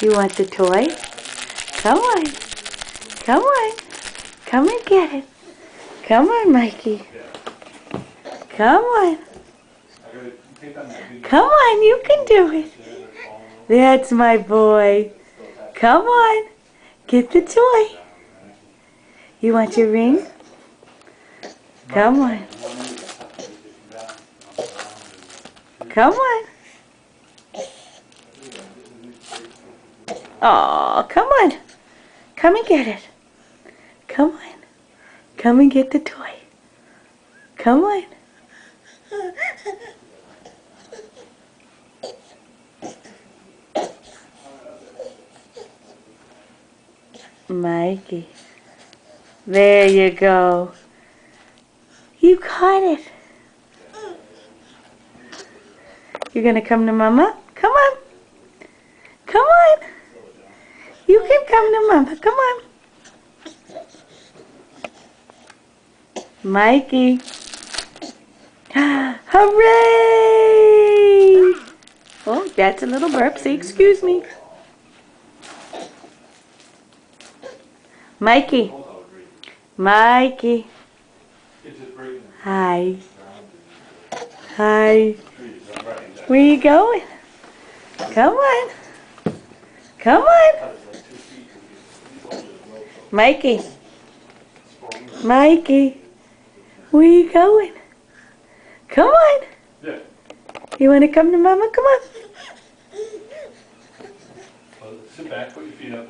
You want the toy? Come on. Come on. Come and get it. Come on, Mikey. Come on. Come on, you can do it. That's my boy. Come on. Get the toy. You want your ring? Come on. Come on. Oh, come on. Come and get it. Come on. Come and get the toy. Come on. Mikey. There you go. You caught it. You're going to come to Mama? Come on. Come on. You can come to Mama. Come on. Mikey. Hooray! Oh, that's a little burp. Say excuse me. Mikey. Mikey. Hi. Hi. Where you going? Come on. Come on. Mikey. Mikey. Where you going? Come on. You want to come to Mama? Come on. Sit back, put your feet up.